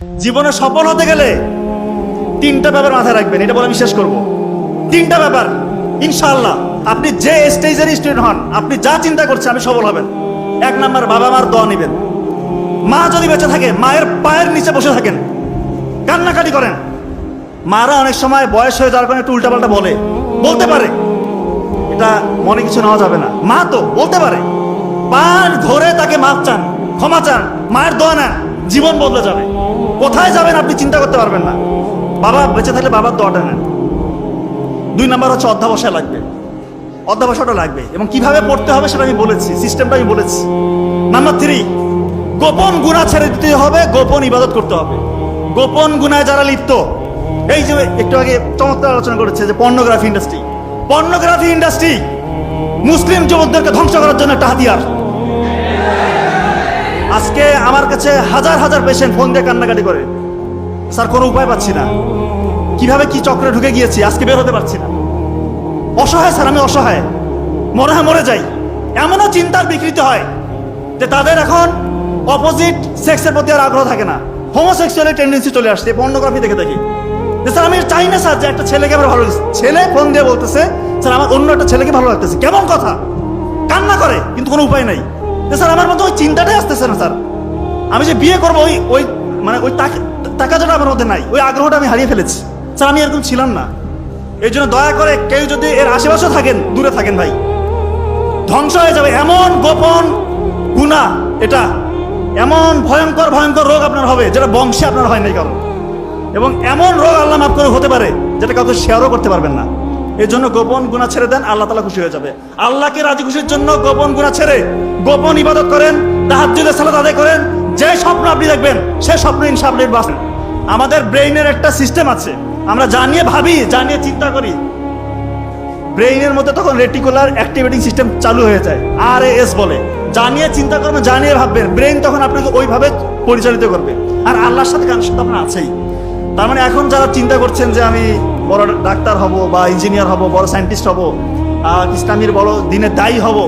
জীবনে সফল হতে গেলে তিনটা ব্যাপার মাথায় রাখবেন, এটা বলে আমি শেষ করব। তিনটা ব্যাপার ইনশাআল্লাহ আপনি যে স্টেজের স্টুডেন্ট হন, আপনি যা চিন্তা করছেন আপনি সফল হবেন। এক নাম্বার, বাবা মার দোয়া নেবেন। মা যদি বেঁচে থাকে মায়ের পায়ের নিচে বসে থাকেন, কান্নাকাটি করেন। মারা অনেক সময় বয়স হয়ে যাওয়ার কারণে একটু উল্টাপাল্টা বলতে পারে, এটা মনে কিছু নেওয়া যাবে না। মা তো বলতে পারে, পার ধরে তাকে মাপ চান, ক্ষমা চান, মায়ের দোয়া নেন, জীবন বদলে যাবে। কোথায় যাবেন আপনি চিন্তা করতে পারবেন না। বাবা বেঁচে থাকলে বাবার দোয়াটা নেন। দুই নাম্বার হচ্ছে অধ্যাবসায় লাগবে, অধ্যাবসায়টা লাগবে এবং কিভাবে পড়তে হবে সেটা আমি বলেছি, সিস্টেমটা আমি বলেছি। নাম্বার 3, গোপন গুনাহ ছেড়ে দিতে হবে, গোপন ইবাদত করতে হবে। গোপন গুনায় যারা লিপ্ত, এই যে একটু আগে চমৎকার আলোচনা করেছে যে পর্নোগ্রাফি ইন্ডাস্ট্রি মুসলিম যুবকদেরকে ধ্বংস করার জন্য একটা হাতিয়ার। আজকে আমার কাছে হাজার হাজার পেশেন্ট ফোন দিয়ে কান্নাকাটি করে, স্যার কোনো উপায় পাচ্ছি না, কিভাবে কি চক্রে ঢুকে গিয়েছি, আজকে বের হতে পারছি না, অসহায় স্যার, আমি অসহায়, মনে হয় মরে যাই। এমনও চিন্তার বিকৃতি হয় যে তাদের এখন অপোজিট সেক্সের প্রতি আর আগ্রহ থাকে না, হোমোসেক্সুয়ালের টেন্ডেন্সি চলে আসছে পর্নোগ্রাফি দেখে দেখি। স্যার আমি চাই না স্যার যে একটা ছেলেকে আমার ভালো লাগছে, ছেলে ফোন দিয়ে বলতেছে স্যার আমার অন্য একটা ছেলেকে ভালো লাগতেছে, কেমন কথা, কান্না করে কিন্তু কোনো উপায় নাই। স্যার আমার মধ্যে ওই চিন্তাটাই আসতেছে না স্যার, আমি যে বিয়ে করবো ওই মানে ওই টাকাটা আমার মধ্যে নাই, ওই আগ্রহটা আমি হারিয়ে ফেলেছি। স্যার আমি এরকম ছিলাম না। এই জন্য দয়া করে কেউ যদি এর আশেপাশে থাকেন, দূরে থাকেন ভাই, ধ্বংস হয়ে যাবে। এমন গোপন গুনাহ এটা, এমন ভয়ঙ্কর ভয়ঙ্কর রোগ আপনার হবে যেটা বংশে আপনার হয় নাই কারণ, এবং এমন রোগ আল্লাহ মাফ করে হতে পারে যেটা কাউকে শেয়ারও করতে পারবেন না। এই জন্য গোপন গুনাহ ছেড়ে দেন, আল্লাহ তাআলা খুশি হয়ে যাবে। আল্লাহকে রাজি খুশির জন্য গোপন গুনাহ ছেড়ে গোপন ইবাদত করেন, তাহাজ্জুদের সালাত আদায় করেন। যে স্বপ্ন আপনি দেখবেন সে স্বপ্ন ইনশাআল্লাহ বাঁচেন। আমাদের ব্রেইনের একটা সিস্টেম আছে, আমরা জানিয়ে ভাবি, জানিয়ে চিন্তা করি, ব্রেইনের মধ্যে তখন রেটিকুলার অ্যাক্টিভেটিং সিস্টেম চালু হয়ে যায়, RAS বলে। জানিয়ে চিন্তা করবেন, জানিয়ে ভাববেন, ব্রেইন তখন আপনাকে ওইভাবে পরিচালিত করবে। আর আল্লাহর সাথে কানেকশন আপনার আছেই। তার মানে এখন যারা চিন্তা করছেন যে আমি বড় ডাক্তার হব বা ইঞ্জিনিয়ার হব, বড় সায়েন্টিস্ট হব, ইসলামের বড় দিনের দায়ী হব,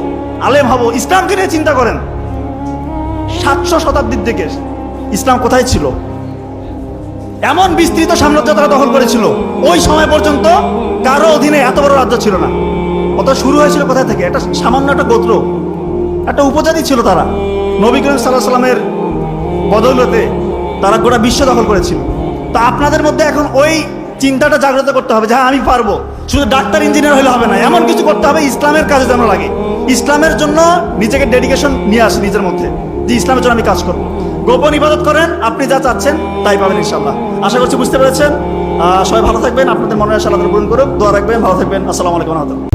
আলেম হব, ইসলামকে নিয়ে চিন্তা করেন। 700 শতাব্দীর দিকে ইসলাম কোথায় ছিল? এমন বিস্তৃত সাম্রাজ্য তারা দখল করেছিল, ওই সময় পর্যন্ত কারো অধীনে এত বড় রাজ্য ছিল না। অত শুরু হয়েছিল কোথায় থেকে? একটা সামান্য একটা গোত্র, একটা উপজাতি ছিল তারা। নবী করিম সাল্লাল্লাহু আলাইহি ওয়াসাল্লামের বদৌলতে তারা গোটা বিশ্ব দখল করেছিল। তো আপনাদের মধ্যে এখন ওই চিন্তাটা জাগ্রত করতে হবে যে হ্যাঁ আমি পারবো। শুধু ডাক্তার ইঞ্জিনিয়ার হলে হবে না, এমন কিছু করতে হবে ইসলামের কাজে যেন লাগে, ইসলামের জন্য নিজেকে ডেডিকেশন নিয়ে আসে নিজের মধ্যে, যে ইসলামের জন্য আমি কাজ করবো। গোপন ইবাদত করেন, আপনি যা চাচ্ছেন তাই পাবেন ইনশাআল্লাহ। আশা করছি বুঝতে পেরেছেন। সবাই ভালো থাকবেন, আপনাদের মনের আশা আল্লাহ পূরণ করুক। দোয়া রাখবেন, ভালো থাকবেন। আসসালামু আলাইকুম ওয়া রাহমাতুল্লাহ।